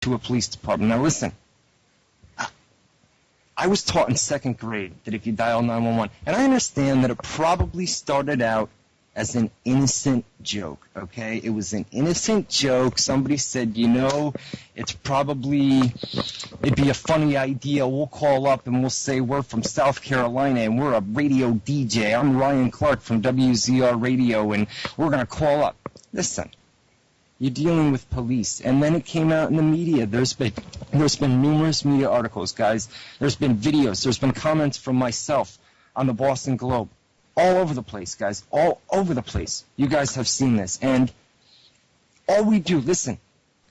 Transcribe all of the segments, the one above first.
to a police department. Now listen, I was taught in 2nd grade that if you dial 911, and I understand that it probably started out as an innocent joke, okay? It was an innocent joke. Somebody said, it'd be a funny idea. We'll call up and we'll say we're from South Carolina and we're a radio DJ. I'm Ryan Clark from WZR Radio, and we're going to call up. Listen, you're dealing with police. And then it came out in the media. There's been numerous media articles, guys. There's been videos. There's been comments from myself on the Boston Globe. All over the place, guys. All over the place. You guys have seen this. And all we do, listen,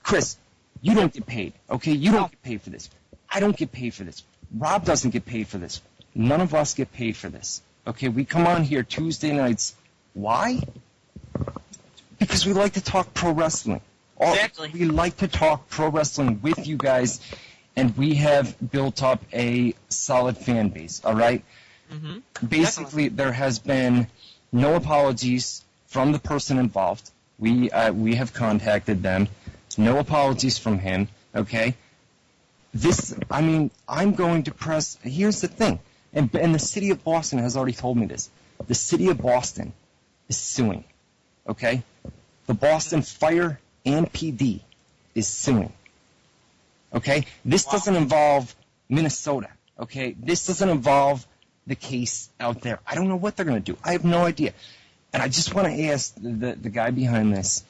Chris, you don't get paid, okay? You don't get paid for this. I don't get paid for this. Rob doesn't get paid for this. None of us get paid for this, okay? We come on here Tuesday nights. Why? Because we like to talk pro wrestling. Exactly. We like to talk pro wrestling with you guys, and we have built up a solid fan base, all right? Mm-hmm. Basically, there has been no apologies from the person involved. We have contacted them. No apologies from him, okay? I'm going to press... Here's the thing, and the city of Boston has already told me this. The city of Boston is suing, okay? The Boston Fire and PD is suing, okay? This doesn't involve Minnesota, okay? This doesn't involve the case out there. I don't know what they're going to do. I have no idea. And I just want to ask the guy behind this,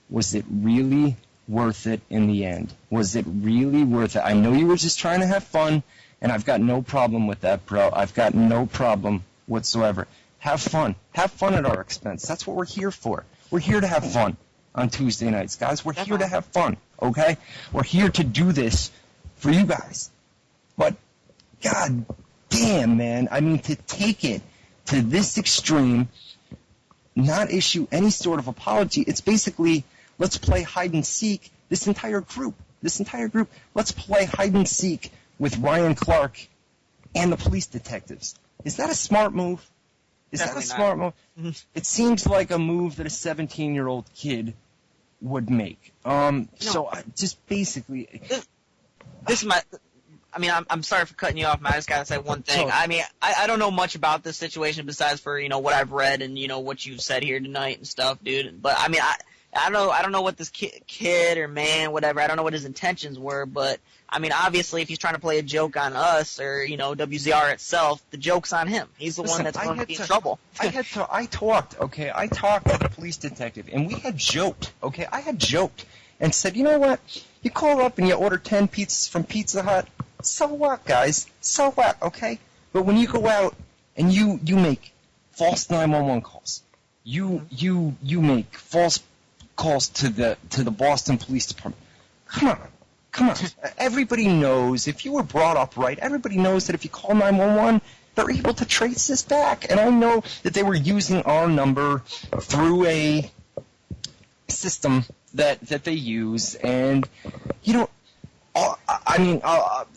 was it really worth it in the end? Was it really worth it? I know you were just trying to have fun, and I've got no problem with that, bro. I've got no problem whatsoever. Have fun. Have fun at our expense. That's what we're here for. We're here to have fun on Tuesday nights, guys. We're here to have fun, okay? We're here to do this for you guys. But, God damn, man, to take it to this extreme, not issue any sort of apology, it's basically, let's play hide and seek, this entire group, let's play hide and seek with Ryan Clark and the police detectives. Is that a smart move? Smart move? It seems like a move that a 17-year-old kid would make. So I just basically... This is my... I'm sorry for cutting you off, man. I just gotta say one thing. I don't know much about this situation besides for, what I've read and, what you've said here tonight and stuff, dude. But, I don't know what this kid or man, whatever, I don't know what his intentions were, but, obviously if he's trying to play a joke on us or, WZR itself, the joke's on him. He's the one that's going to be in trouble. I talked with the police detective, and we had joked, okay? I had joked and said, you know what? You call up and you order 10 pizzas from Pizza Hut. So what, guys? So what, okay? But when you go out and you make false 911 calls, you make false calls to the Boston Police Department. Come on. Everybody knows, if you were brought up right, everybody knows that if you call 911, they're able to trace this back. And I know that they were using our number through a system that they use, and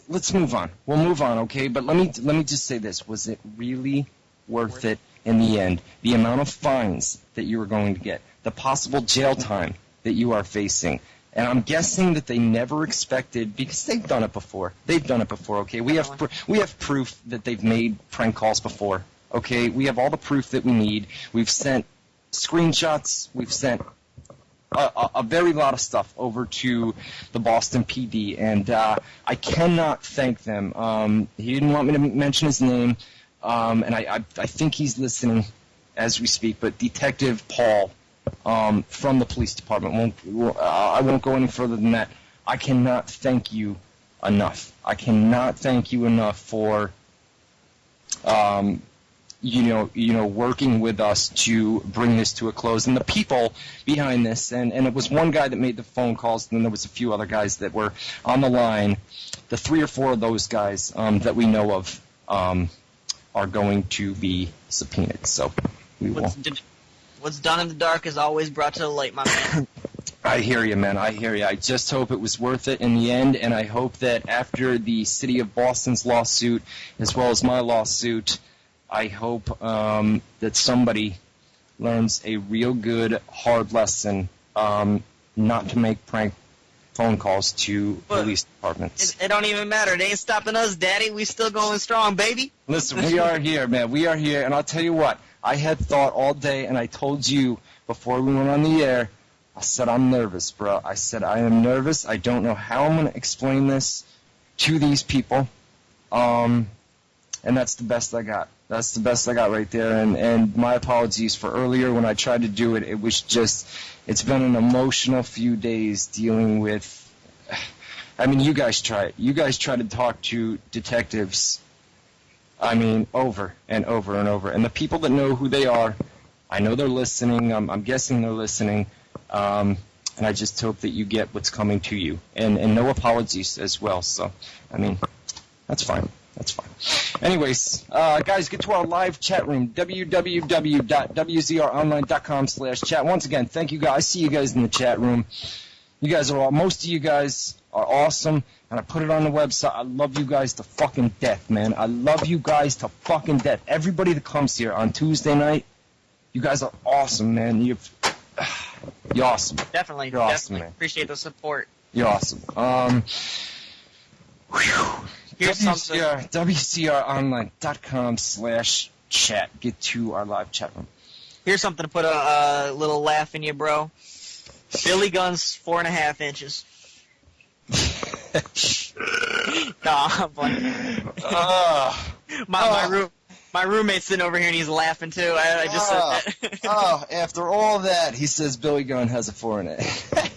let's move on. We'll move on, okay? But let me just say this: was it really worth it in the end? The amount of fines that you were going to get, the possible jail time that you are facing, and I'm guessing that they never expected, because they've done it before. Okay? We have proof that they've made prank calls before. Okay? We have all the proof that we need. We've sent screenshots. We've sent a very lot of stuff over to the Boston PD, and I cannot thank them. He didn't want me to mention his name, and I think he's listening as we speak, but Detective Paul from the police department. I won't go any further than that. I cannot thank you enough. I cannot thank you enough for working with us to bring this to a close. And the people behind this, and it was one guy that made the phone calls, and then there was a few other guys that were on the line. The 3 or 4 of those guys that we know of are going to be subpoenaed. So we will. What's done in the dark is always brought to the light, my man. I hear you, man. I hear you. I just hope it was worth it in the end, and I hope that after the city of Boston's lawsuit, as well as my lawsuit, I hope that somebody learns a real good, hard lesson not to make prank phone calls to police departments. It don't even matter. They ain't stopping us, Daddy. We still going strong, baby. Listen, we are here, man. We are here, and I'll tell you what. I had thought all day, and I told you before we went on the air, I said I'm nervous, bro. I said I am nervous. I don't know how I'm going to explain this to these people, and that's the best I got. That's the best I got right there, and my apologies for earlier when I tried to do it. It was just, it's been an emotional few days dealing with, I mean, you guys try it. You guys try to talk to detectives, I mean, over and over and over. And the people that know who they are, I know they're listening. I'm guessing they're listening. And I just hope that you get what's coming to you. And no apologies as well. So, I mean, that's fine. That's fine. Anyways, guys, get to our live chat room, www.WZROnline.com/chat. Once again, thank you guys. I see you guys in the chat room. You guys are most of you guys are awesome, and I put it on the website. I love you guys to fucking death, man. I love you guys to fucking death. Everybody that comes here on Tuesday night, you guys are awesome, man. You're awesome. Definitely. You're awesome, man. Appreciate the support. You're awesome. Here's something. WZROnline.com/chat. Get to our live chat room. Here's something to put a little laugh in you, bro. Billy Gunn's 4.5 inches. Nah, I'm playing. My roommate's sitting over here and he's laughing too. I just said that. After all that, he says Billy Gunn has a 4.5.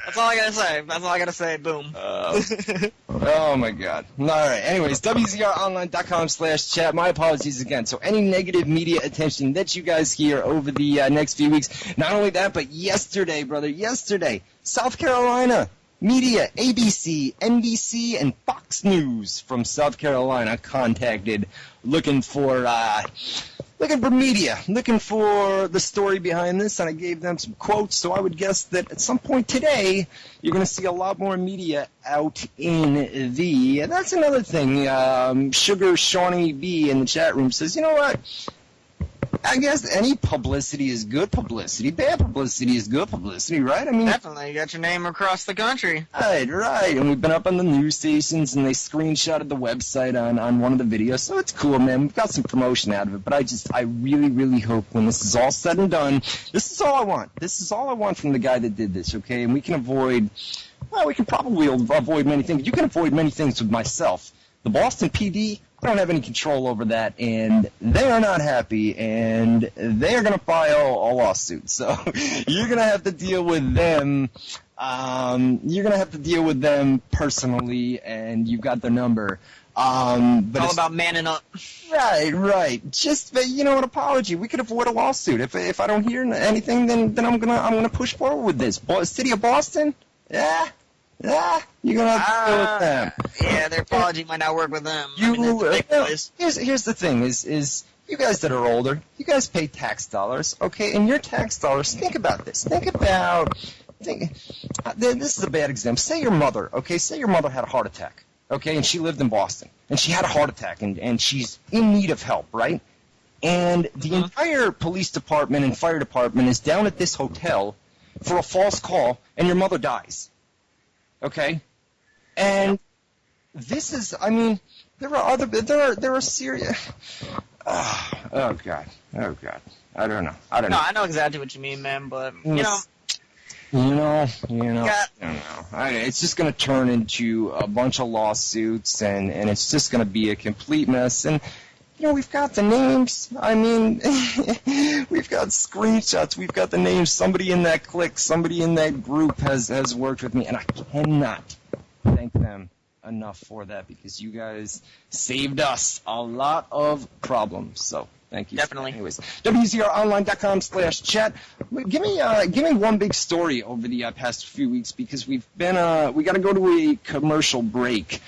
That's all I gotta say. That's all I gotta say. Boom. Oh my God. All right. Anyways, WZROnline.com/chat. My apologies again. So any negative media attention that you guys hear over the next few weeks, not only that, but yesterday, brother, South Carolina media, ABC, NBC, and Fox News from South Carolina contacted looking for media, looking for the story behind this, and I gave them some quotes, so I would guess that at some point today, you're going to see a lot more media out in and that's another thing. Sugar Shawnee B in the chat room says, you know what? I guess any publicity is good publicity. Bad publicity is good publicity, right? I mean, definitely. You got your name across the country. Right. And we've been up on the news stations, and they screenshotted the website on one of the videos. So it's cool, man. We've got some promotion out of it. But I really, really hope when this is all said and done, this is all I want. This is all I want from the guy that did this, okay? And we can probably avoid many things. You can avoid many things with myself. The Boston PD, I don't have any control over that, and they are not happy, and they are going to file a lawsuit. So you're going to have to deal with them. You're going to have to deal with them personally, and you've got their number. But it's all about manning up. Right. Just, you know, an apology. We could avoid a lawsuit. If I don't hear anything, then I'm gonna push forward with this. City of Boston, yeah, you're gonna have to deal with them. Yeah, their apology might not work with them. Here's the thing: is you guys that are older, you guys pay tax dollars, okay? And your tax dollars. Think about this. This is a bad example. Say your mother, okay? Say your mother had a heart attack, okay? And she lived in Boston, and she had a heart attack, and she's in need of help, right? And the entire police department and fire department is down at this hotel for a false call, and your mother dies. Okay, and this is, I mean, there are serious. Oh God, I don't know. No, I know exactly what you mean, man. But you know. It's just going to turn into a bunch of lawsuits, and it's just going to be a complete mess. And you know, we've got the names. I mean, we've got screenshots. We've got the names. Somebody in that clique, somebody in that group has worked with me, and I cannot thank them enough for that, because you guys saved us a lot of problems. So thank you. Definitely. Anyways, WZROnline.com/chat. Give me one big story over the past few weeks, because we got to go to a commercial break.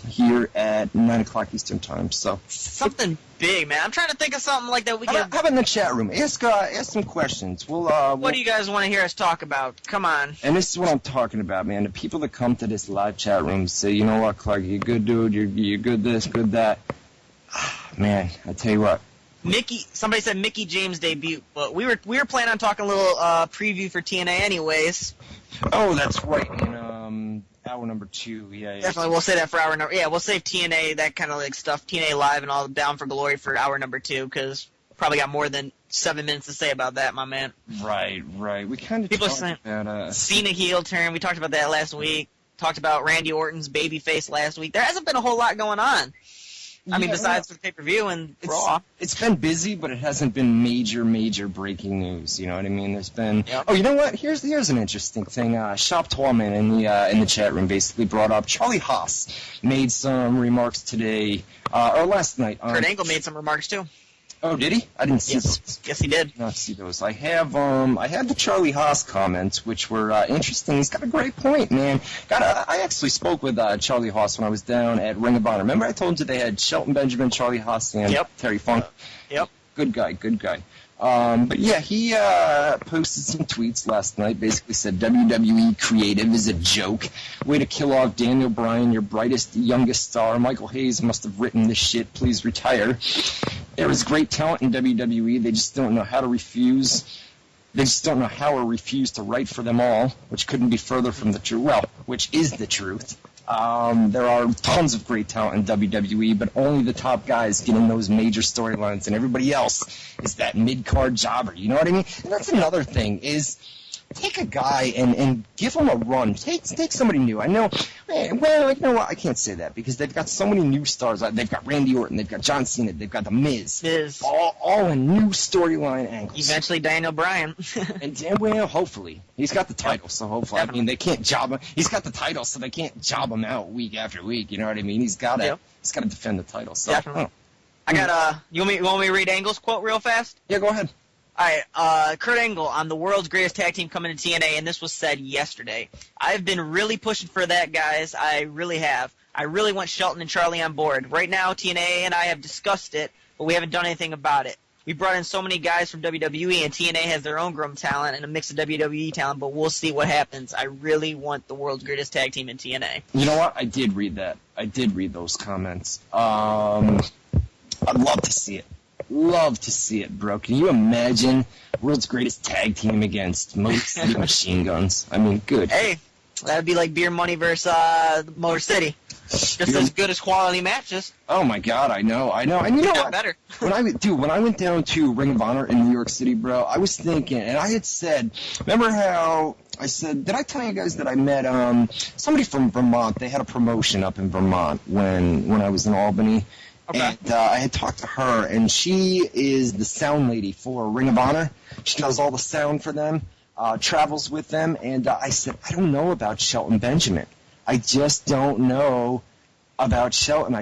Here at 9 o'clock Eastern Time. So something big, man. I'm trying to think of something like that we can. How about in the chat room? Ask some questions. What do you guys want to hear us talk about? Come on. And this is what I'm talking about, man. The people that come to this live chat room say, you know what, Clark, you're a good dude. You're good this, good that. Man, I tell you what. Somebody said Mickey James debut, but we were planning on talking a little preview for TNA anyways. Oh, that's right. In hour number 2, yeah. Definitely, we'll say that for hour number. Yeah, we'll save TNA, that kind of like stuff, TNA Live and all Down for Glory for hour number 2, because probably got more than 7 minutes to say about that, my man. Right. We kind of people talked saying about Cena heel turn. We talked about that last week. Talked about Randy Orton's babyface last week. There hasn't been a whole lot going on. I mean, besides for the pay-per-view and Raw. It's been busy, but it hasn't been major breaking news. You know what I mean? There's been. Yep. Oh, you know what? Here's an interesting thing. Shop Tallman in the chat room basically brought up Charlie Haas made some remarks today or last night. Kurt Angle made some remarks too. Oh, did he? I didn't see those. Yes, he did. Not see those. I had the Charlie Haas comments, which were interesting. He's got a great point, man. I actually spoke with Charlie Haas when I was down at Ring of Honor. Remember I told you they had Shelton Benjamin, Charlie Haas, and Terry Funk? Yep. Good guy. But yeah, he posted some tweets last night, basically said WWE creative is a joke. Way to kill off Daniel Bryan, your brightest, youngest star. Michael Hayes must have written this shit. Please retire. There is great talent in WWE. They just don't know how to refuse. They just don't know how or refuse to write for them all, which couldn't be further from the truth. Well, which is the truth. There are tons of great talent in WWE, but only the top guys get in those major storylines, and everybody else is that mid-card jobber. You know what I mean? And that's another thing is take a guy and give him a run. Take somebody new. I know. Well, you know what? I can't say that because they've got so many new stars. They've got Randy Orton. They've got John Cena. They've got The Miz. All in new storyline angles. Eventually, Daniel Bryan. And well, hopefully he's got the title, so hopefully. Definitely. I mean, they can't job him. He's got the title, so they can't job him out week after week. You know what I mean? He's got to defend the title. So, definitely. I got you want me to read Angle's quote real fast? Yeah, go ahead. All right, Kurt Angle on the world's greatest tag team coming to TNA, and this was said yesterday. I've been really pushing for that, guys. I really have. I really want Shelton and Charlie on board. Right now, TNA and I have discussed it, but we haven't done anything about it. We brought in so many guys from WWE, and TNA has their own grown talent and a mix of WWE talent, but we'll see what happens. I really want the world's greatest tag team in TNA. You know what? I did read that. I did read those comments. I'd love to see it. Love to see it, bro. Can you imagine world's greatest tag team against Motor City Machine Guns? I mean, good. Hey, that would be like Beer Money versus Motor City. Just as good as quality matches. Oh my God, I know. And you know what? Better. When I went down to Ring of Honor in New York City, bro, I was thinking, and I had said, remember how I said, did I tell you guys that I met somebody from Vermont? They had a promotion up in Vermont when I was in Albany. Okay. And I had talked to her, and she is the sound lady for Ring of Honor. She does all the sound for them, travels with them, and I said, I don't know about Shelton Benjamin. I just don't know about Shelton.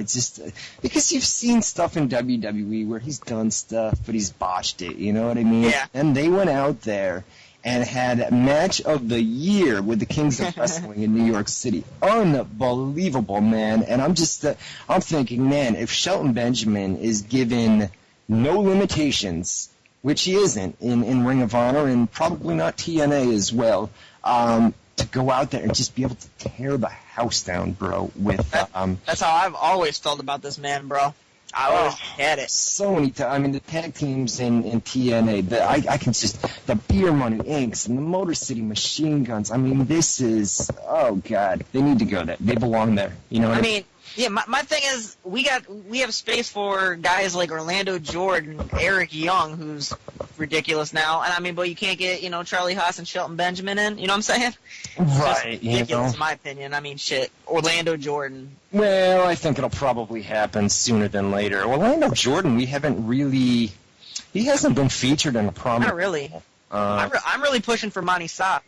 Because you've seen stuff in WWE where he's done stuff, but he's botched it, you know what I mean? Yeah. And they went out there and had match of the year with the Kings of Wrestling in New York City. Unbelievable, man. And I'm thinking, man, if Shelton Benjamin is given no limitations, which he isn't in Ring of Honor and probably not TNA as well, to go out there and just be able to tear the house down, bro. That's how I've always felt about this man, bro. I always had it. So many times. I mean, the tag teams in TNA, I can just, the Beer Money Incs. and the Motor City Machine Guns. I mean, this is, oh, God. They need to go there. They belong there. You know what I mean? Yeah, my thing is, we have space for guys like Orlando Jordan, Eric Young, who's ridiculous now, and but you can't get, Charlie Haas and Shelton Benjamin in, you know what I'm saying? Right, it's ridiculous in my opinion. I mean, shit, Orlando Jordan. Well, I think it'll probably happen sooner than later. Orlando Jordan, he hasn't been featured in a prominent. Not really. I'm really pushing for Monty Sapp,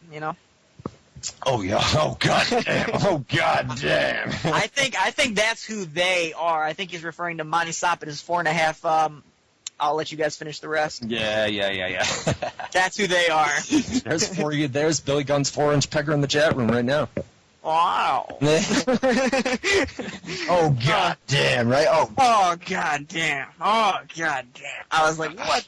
Oh yeah! Oh god damn! Oh god damn! I think that's who they are. I think he's referring to Monty Sapp and his 4.5. I'll let you guys finish the rest. Yeah. That's who they are. There's Billy Gunn's 4-inch pecker in the chat room right now. Wow. Oh god damn! Right? Oh god damn! I was like, what?